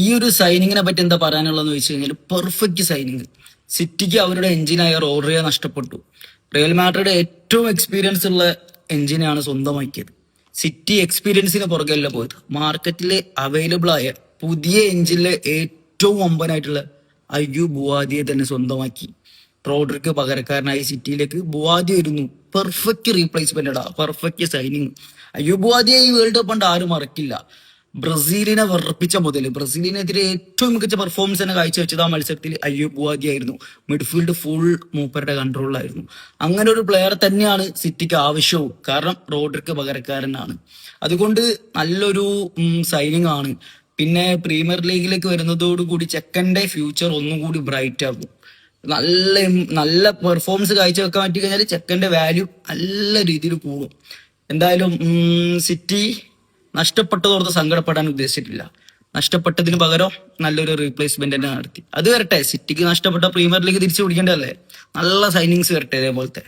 ഈ ഒരു സൈനിങ്ങിനെ പറ്റി എന്താ പറയാനുള്ളതെന്ന് വെച്ച് കഴിഞ്ഞാൽ പെർഫെക്റ്റ് സൈനിങ്. സിറ്റിക്ക് അവരുടെ എഞ്ചിനായ റോഡ്രിയെ നഷ്ടപ്പെട്ടു. റിയൽ മാഡ്രിഡ് ഏറ്റവും എക്സ്പീരിയൻസ് ഉള്ള എഞ്ചിനാണ് സ്വന്തമാക്കിയത്. സിറ്റി എക്സ്പീരിയൻസിന് പുറകെയല്ല പോയത്. മാർക്കറ്റിൽ അവൈലബിൾ ആയ പുതിയ എഞ്ചിനിലെ ഏറ്റവും വമ്പനായിട്ടുള്ള അയ്യു ബുവാദിയെ തന്നെ സ്വന്തമാക്കി. റോഡ്രിക്ക് പകരക്കാരനായി സിറ്റിയിലേക്ക് ബുവാദി വരുന്നു. Perfect replacement, perfect signing. അയ്യു ബുവാദിയെ ഈ വേൾഡ് കപ്പ് കൊണ്ട് ആരും മറക്കില്ല. ബ്രസീലിനെ വിറപ്പിച്ച മുതൽ ബ്രസീലിനെതിരെ ഏറ്റവും മികച്ച പെർഫോമൻസ് തന്നെ കാഴ്ചവെച്ചത് ആ മത്സരത്തിൽ അയ്യൂബ് ബുവാദി ആയിരുന്നു. മിഡ്ഫീൽഡ് ഫുൾ മൂപ്പരുടെ കൺട്രോളിലായിരുന്നു. അങ്ങനെ ഒരു പ്ലെയർ തന്നെയാണ് സിറ്റിക്ക് ആവശ്യവും. കാരണം റോഡ്രിക്ക് പകരക്കാരനാണ്. അതുകൊണ്ട് നല്ലൊരു സൈനിങ് ആണ്. പിന്നെ പ്രീമിയർ ലീഗിലേക്ക് വരുന്നതോടുകൂടി ചെക്കൻ്റെ ഫ്യൂച്ചർ ഒന്നും കൂടി ബ്രൈറ്റ് ആകും. നല്ല നല്ല പെർഫോമൻസ് കാഴ്ചവെക്കാൻ പറ്റി കഴിഞ്ഞാൽ ചെക്കൻ്റെ വാല്യൂ നല്ല രീതിയിൽ കൂടും. എന്തായാലും സിറ്റി നഷ്ടപ്പെട്ടതോർത്ത് സങ്കടപ്പെടാൻ ഉദ്ദേശിച്ചിട്ടില്ല. നഷ്ടപ്പെട്ടതിന് പകരം നല്ലൊരു റീപ്ലേസ്മെന്റ് തന്നെ നടത്തി. അത് വരട്ടെ, സിറ്റിക്ക് നഷ്ടപ്പെട്ട പ്രീമിയർ ലീഗ് തിരിച്ചു പിടിക്കേണ്ടതല്ലേ. നല്ല സൈനിങ്സ് വരട്ടെ ഇതേപോലത്തെ.